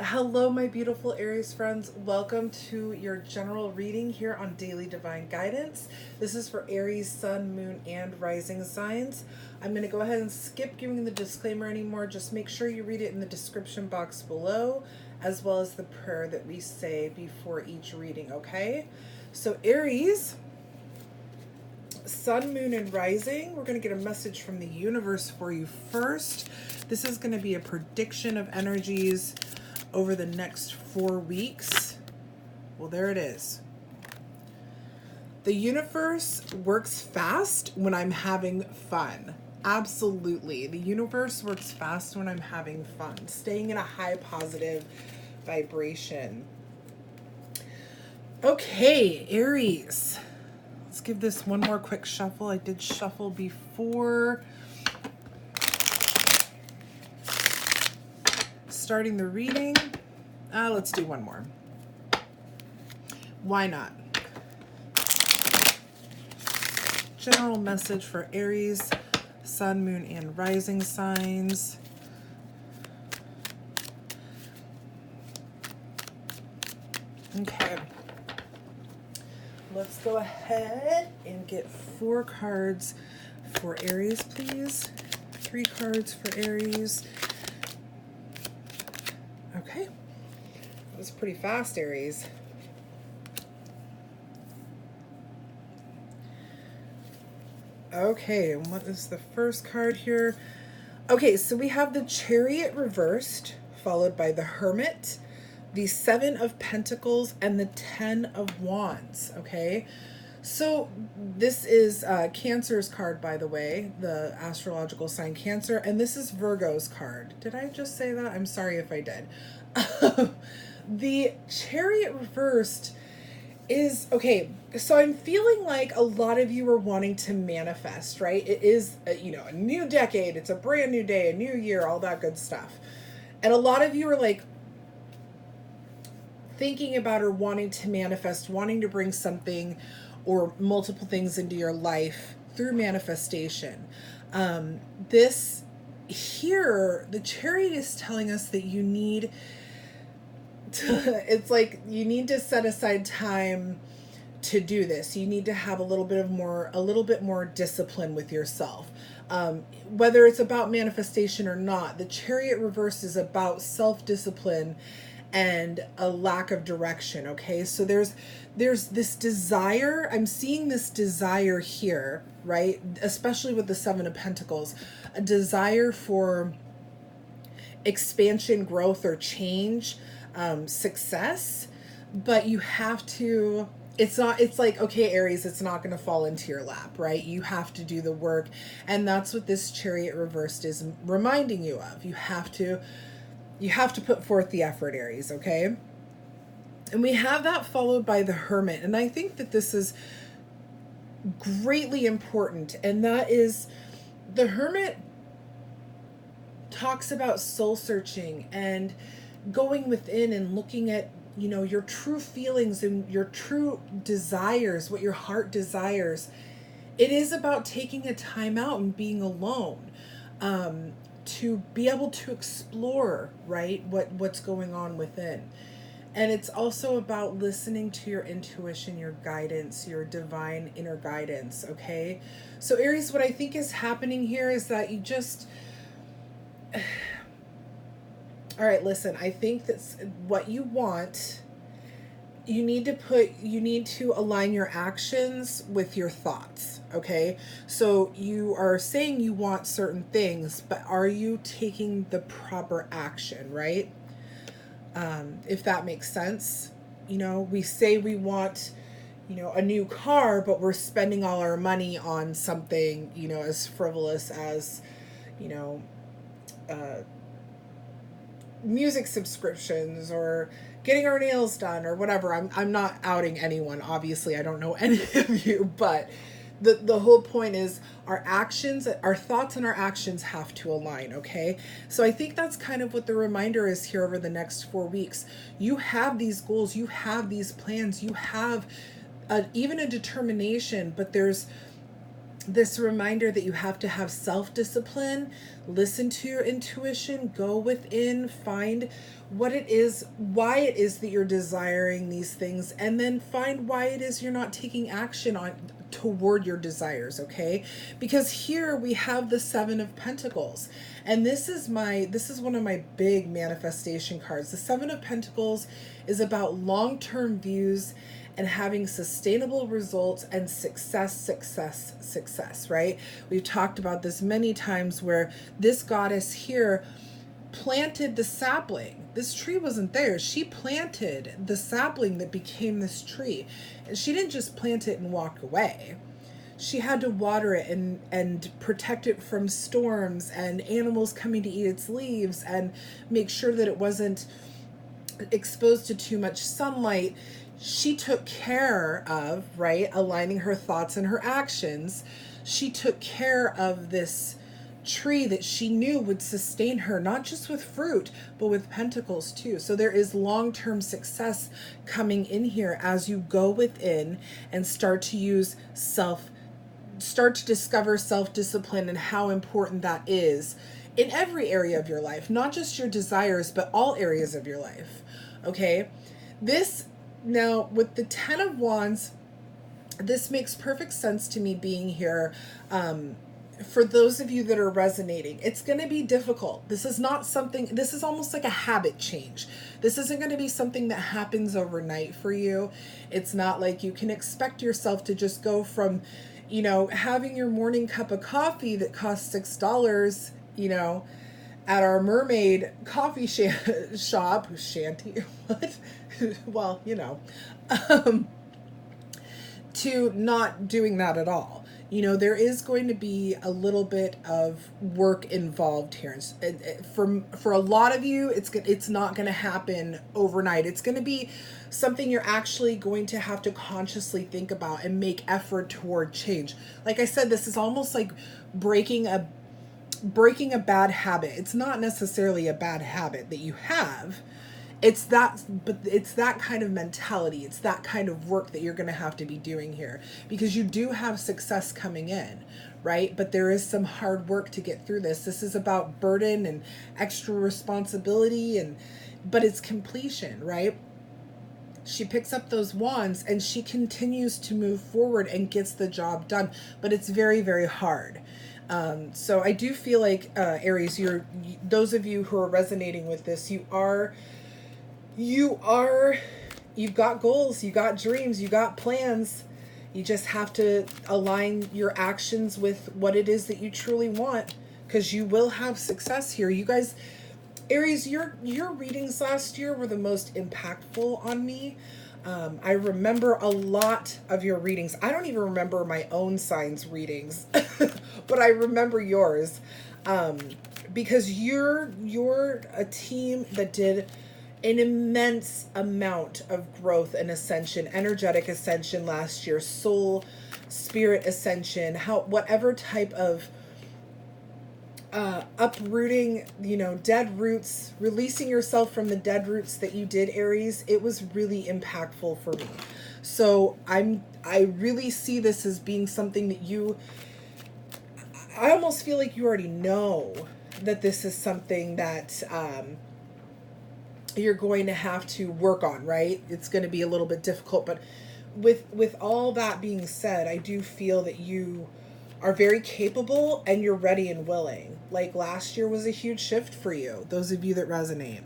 Hello, my beautiful Aries friends. Welcome to your general reading here on Daily Divine Guidance. This is for Aries, Sun, Moon, and Rising signs. I'm going to go ahead and skip giving the disclaimer anymore. Just make sure you read it in the description box below, as well as the prayer that we say before each reading, okay? So, Aries, Sun, Moon, and Rising, we're going to get a message from the universe for you first. This is going to be a prediction of energies over the next 4 weeks. Well, there it is. The universe works fast when I'm having fun. Absolutely. The universe works fast when I'm having fun. Staying in a high positive vibration. Okay, Aries. Let's give this one more quick shuffle. I did shuffle before starting the reading. Let's do one more. Why not? General message for Aries, Sun, Moon, and Rising signs. Okay. Let's go ahead and get 4 cards for Aries, please. 3 cards for Aries. Okay. That was pretty fast, Aries. Okay, and what is the first card here? Okay, so we have the Chariot reversed, followed by the Hermit, the 7 of Pentacles, and the 10 of Wands, okay? So this is Cancer's card, by the way, the astrological sign Cancer, and this is Virgo's card. Did I just say that? I'm sorry if I did. The Chariot reversed is, okay, so I'm feeling like a lot of you are wanting to manifest, right? It is, a new decade. It's a brand new day, a new year, all that good stuff. And a lot of you are like thinking about or wanting to manifest, wanting to bring something or multiple things into your life through manifestation. This here, the Chariot is telling us that you need it's like you need to set aside time to do this. You need to have a little bit more discipline with yourself. Whether it's about manifestation or not, the Chariot reverse is about self-discipline and a lack of direction. Okay, so there's this desire. I'm seeing this desire here, right? Especially with the 7 of Pentacles, a desire for expansion, growth, or change, success, but you have to, it's like, okay, Aries, it's not going to fall into your lap, right? You have to do the work. And that's what this Chariot reversed is reminding you of. You have to put forth the effort, Aries, okay? And we have that followed by the Hermit. And I think that this is greatly important. And that is, the Hermit talks about soul searching and going within and looking at, your true feelings and your true desires, what your heart desires. It is about taking a time out and being alone, to be able to explore, right, what's going on within. And it's also about listening to your intuition, your guidance, your divine inner guidance, okay? So Aries, what I think is happening here is that you just all right, listen, I think that's what you want. You need to align your actions with your thoughts, okay? So you are saying you want certain things, but are you taking the proper action, right? If that makes sense. We say we want, a new car, but we're spending all our money on something, as frivolous as, music subscriptions or getting our nails done or whatever. I'm not outing anyone. Obviously, I don't know any of you, but the whole point is our actions, our thoughts and our actions have to align, okay? So I think that's kind of what the reminder is here over the next 4 weeks. You have these goals, you have these plans, you have even a determination, but there's this reminder that you have to have self-discipline, listen to your intuition, go within, find what it is, why it is that you're desiring these things, and then find why it is you're not taking action on toward your desires. Okay, because here we have the Seven of Pentacles, and this is one of my big manifestation cards. The Seven of Pentacles is about long-term views and having sustainable results and success, right? We've talked about this many times, where this goddess here planted the sapling. This tree wasn't there. She planted the sapling that became this tree. And she didn't just plant it and walk away. She had to water it and protect it from storms and animals coming to eat its leaves, and make sure that it wasn't exposed to too much sunlight. She took care of, right, aligning her thoughts and her actions. She took care of this tree that she knew would sustain her, not just with fruit, but with pentacles too. So there is long-term success coming in here as you go within and start to discover self-discipline and how important that is in every area of your life, not just your desires, but all areas of your life. Okay, now, with the Ten of Wands, this makes perfect sense to me being here. For those of you that are resonating, it's going to be difficult. This is almost like a habit change. This isn't going to be something that happens overnight for you. It's not like you can expect yourself to just go from, having your morning cup of coffee that costs $6, at our mermaid coffee shop, shanty, what? Well, to not doing that at all. There is going to be a little bit of work involved here. For a lot of you, it's not going to happen overnight. It's going to be something you're actually going to have to consciously think about and make effort toward change. Like I said, this is almost like breaking a bad habit. It's not necessarily a bad habit that you have. It's that kind of mentality. It's that kind of work that you're going to have to be doing here, because you do have success coming in, right? But there is some hard work to get through this. This is about burden and extra responsibility, but it's completion, right? She picks up those wands and she continues to move forward and gets the job done, but it's very, very hard. So I do feel like, Aries, those of you who are resonating with this, you've got goals, you got dreams, you got plans. You just have to align your actions with what it is that you truly want, because you will have success here. You guys, Aries, your readings last year were the most impactful on me. I remember a lot of your readings. I don't even remember my own signs readings, but I remember yours, because you're a team that did an immense amount of growth and ascension, energetic ascension last year, soul, spirit ascension, whatever type of uprooting, dead roots, releasing yourself from the dead roots that you did, Aries. It was really impactful for me. So I really see this as being something that I almost feel like you already know that this is something that you're going to have to work on, right? It's going to be a little bit difficult, but with all that being said, I do feel that you are very capable and you're ready and willing. Like last year was a huge shift for you, those of you that resonate.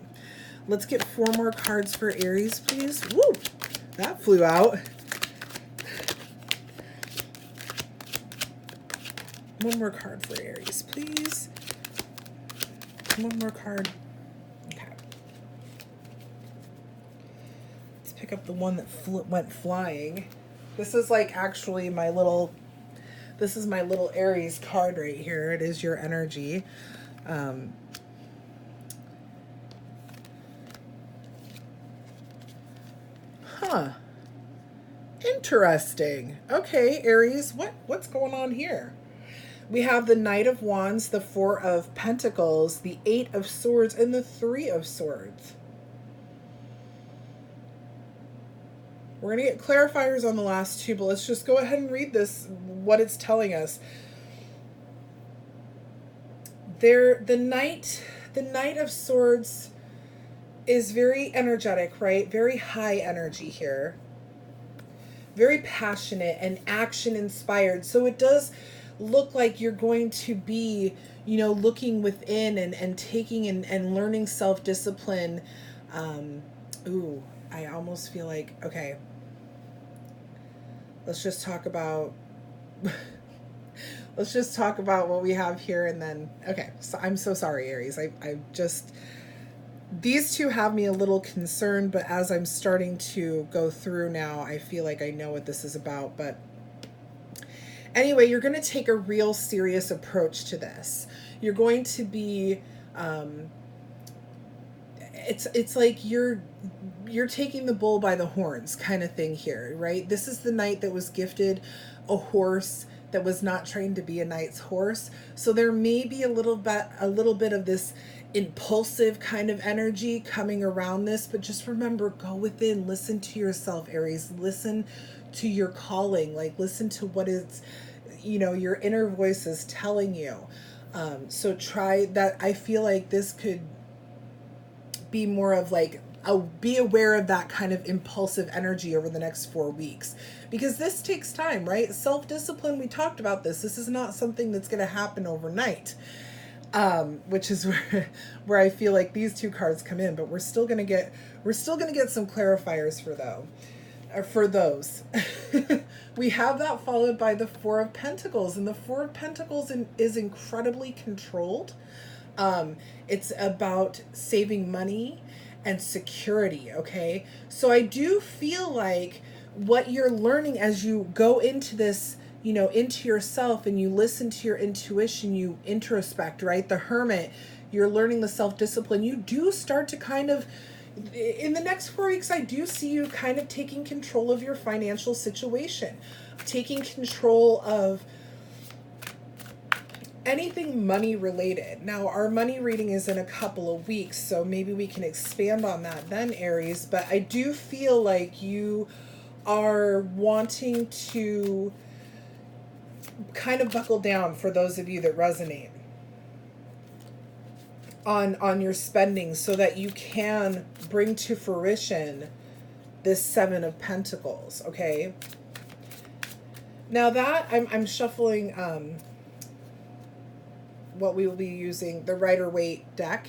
Let's get 4 more cards for Aries, please. Woo! That flew out. One more card for Aries, please. One more card. Okay. Let's pick up the one that went flying. This is like actually my little Aries card right here. It is your energy. Interesting. Okay, Aries, what's going on here? We have the Knight of Wands, the 4 of Pentacles, the 8 of Swords, and the 3 of Swords. We're going to get clarifiers on the last two, but let's just go ahead and read this, what it's telling us. The Knight of Swords is very energetic, right? Very high energy here. Very passionate and action inspired. So it does look like you're going to be, looking within and taking and learning self-discipline. I almost feel like, okay, let's just talk about what we have here, and then, okay, so I'm so sorry, Aries. I just, these two have me a little concerned, but as I'm starting to go through now, I feel like I know what this is about. But anyway, you're going to take a real serious approach to this. You're going to be, it's like you're taking the bull by the horns kind of thing here, right? This is the knight that was gifted a horse that was not trained to be a knight's horse. So there may be a little bit of this impulsive kind of energy coming around this, but just remember, go within, listen to yourself, Aries. Listen to your calling, like listen to what is, your inner voice is telling you. So try that. I feel like this could be more of like, be aware of that kind of impulsive energy over the next 4 weeks, because this takes time, right? Self-discipline, we talked about this. This is not something that's going to happen overnight, which is where I feel like these two cards come in. But we're still going to get some clarifiers for those. We have that followed by the Four of Pentacles, and the Four of Pentacles is incredibly controlled. It's about saving money and security, okay? So I do feel like what you're learning as you go into this, into yourself, and you listen to your intuition, you introspect, right? The Hermit, you're learning the self-discipline. You do start to kind of, in the next 4 weeks, I do see you kind of taking control of your financial situation, taking control of anything money related. Now, our money reading is in a couple of weeks, so maybe we can expand on that then, Aries. But I do feel like you are wanting to kind of buckle down, for those of you that resonate, on your spending, so that you can bring to fruition this Seven of Pentacles, okay? Now that I'm shuffling what we will be using, the Rider-Waite deck,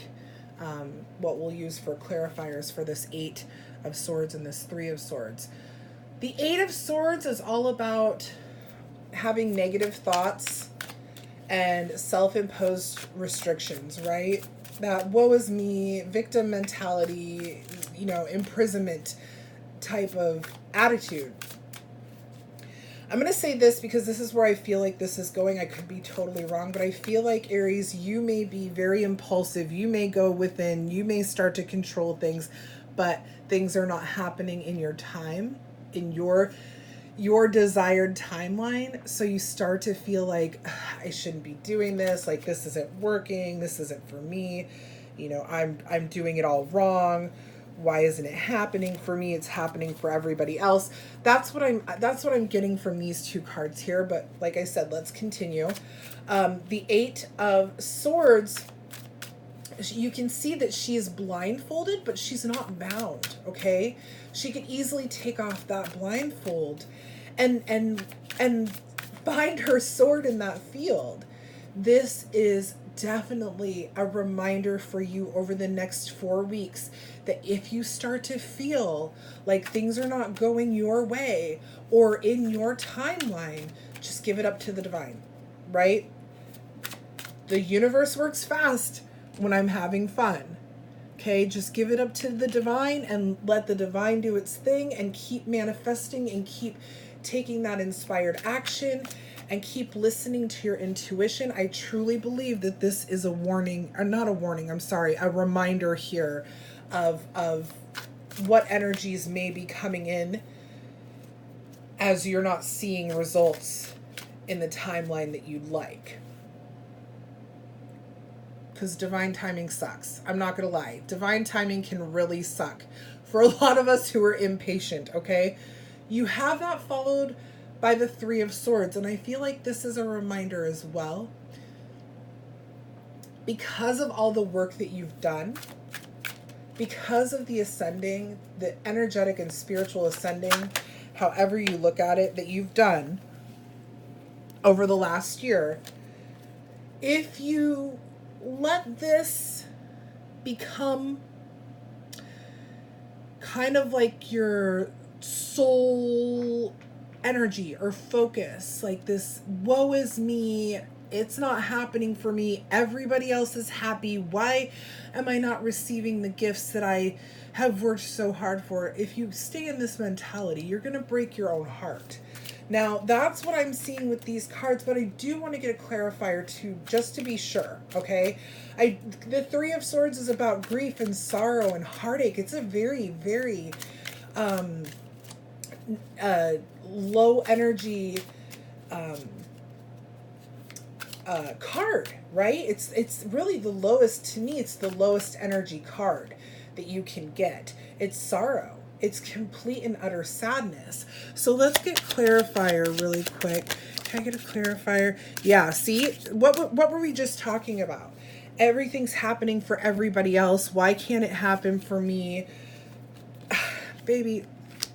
what we'll use for clarifiers for this Eight of Swords and this Three of Swords. The Eight of Swords is all about having negative thoughts and self-imposed restrictions, right? That woe is me, victim mentality, imprisonment type of attitude. I'm going to say this because this is where I feel like this is going. I could be totally wrong, but I feel like, Aries, you may be very impulsive. You may go within. You may start to control things, but things are not happening in your time, in your desired timeline. So you start to feel like, I shouldn't be doing this. Like, this isn't working. This isn't for me. I'm doing it all wrong. Why isn't it happening for me? It's happening for everybody else. That's what I'm getting from these two cards here. But like I said, let's continue. The Eight of Swords, you can see that she is blindfolded, but she's not bound, okay? She could easily take off that blindfold and bind her sword in that field. This is definitely a reminder for you over the next 4 weeks that if you start to feel like things are not going your way or in your timeline, just give it up to the divine, right? The universe works fast when I'm having fun. Okay, just give it up to the divine and let the divine do its thing, and keep manifesting and keep taking that inspired action and keep listening to your intuition. I truly believe that this is a warning, or not a warning, I'm sorry, a reminder here of what energies may be coming in as you're not seeing results in the timeline that you'd like. Because divine timing sucks. I'm not going to lie. Divine timing can really suck for a lot of us who are impatient, okay? You have that followed by the Three of Swords. And I feel like this is a reminder as well. Because of all the work that you've done, because of the ascending, the energetic and spiritual ascending, however you look at it, that you've done over the last year, if you let this become kind of like your soul energy or focus, like this woe is me, it's not happening for me, everybody else is happy, why am I not receiving the gifts that I have worked so hard for? If you stay in this mentality, you're going to break your own heart. Now, that's what I'm seeing with these cards, but I do want to get a clarifier too, just to be sure, okay? The Three of Swords is about grief and sorrow and heartache. It's a very, very low energy card, right? It's really the lowest, to me, it's the lowest energy card that you can get. It's sorrow. It's complete and utter sadness. So let's get clarifier really quick. Can I get a clarifier? Yeah, see? What were we just talking about? Everything's happening for everybody else. Why can't it happen for me? Baby,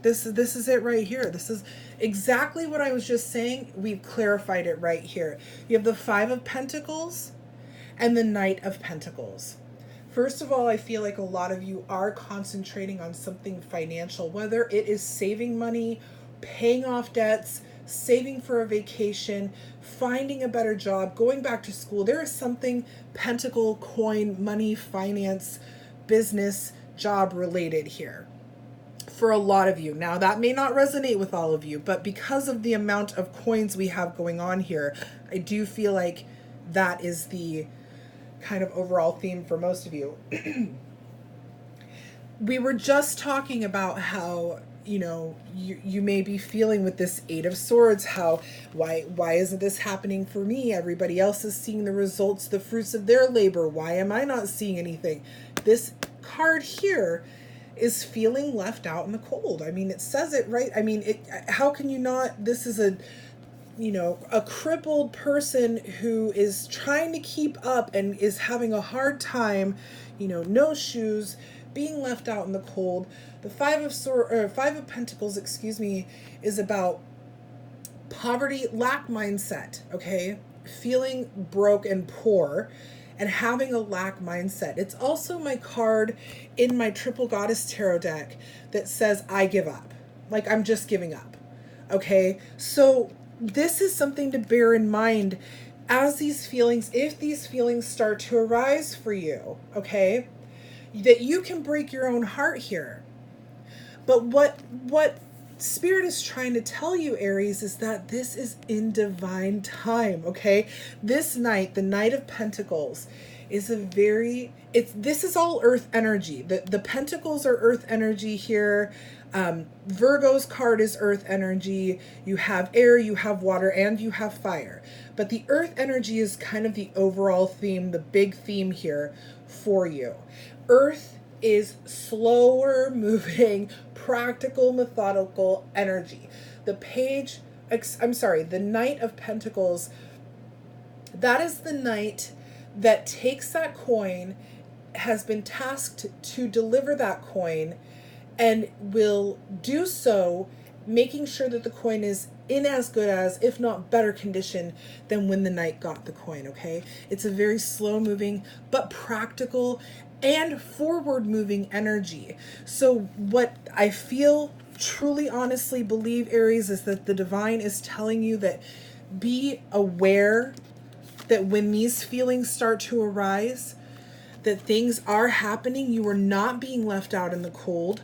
this is it right here. This is exactly what I was just saying. We've clarified it right here. You have the Five of Pentacles and the Knight of Pentacles. First of all, I feel like a lot of you are concentrating on something financial, whether it is saving money, paying off debts, saving for a vacation, finding a better job, going back to school. There is something pentacle, coin, money, finance, business, job related here for a lot of you. Now, that may not resonate with all of you, but because of the amount of coins we have going on here, I do feel like that is the kind of overall theme for most of you. We were just talking about how, you may be feeling with this Eight of Swords, how why isn't this happening for me? Everybody else is seeing the results, the fruits of their labor. Why am I not seeing anything? This card here is feeling left out in the cold. I mean, it says it right. I mean, how can you not? This is a crippled person who is trying to keep up and is having a hard time, no shoes, being left out in the cold. The Five of Pentacles, is about poverty, lack mindset, okay? Feeling broke and poor and having a lack mindset. It's also my card in my Triple Goddess Tarot deck that says, I give up. Like, I'm just giving up, okay? So this is something to bear in mind as if these feelings start to arise for you, okay? That you can break your own heart here. But what Spirit is trying to tell you, Aries, is that this is in divine time, okay? This night, the Knight of Pentacles, is this is all earth energy. The pentacles are earth energy here. Virgo's card is earth energy. You have air, you have water, and you have fire. But the earth energy is kind of the overall theme, the big theme here for you. Earth is slower moving, practical, methodical energy. The Knight of Pentacles, that is the knight that takes that coin, has been tasked to deliver that coin, and will do so making sure that the coin is in as good as, if not better condition than when the knight got the coin, okay? It's a very slow moving but practical and forward moving energy. So what I feel, truly honestly believe, Aries, is that the divine is telling you that be aware that when these feelings start to arise, that things are happening. You are not being left out in the cold.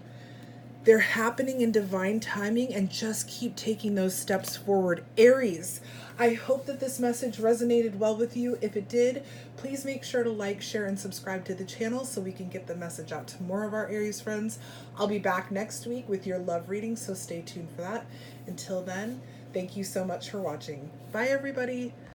They're happening in divine timing, and just keep taking those steps forward. Aries, I hope that this message resonated well with you. If it did, please make sure to like, share, and subscribe to the channel so we can get the message out to more of our Aries friends. I'll be back next week with your love reading, so stay tuned for that. Until then, thank you so much for watching. Bye, everybody.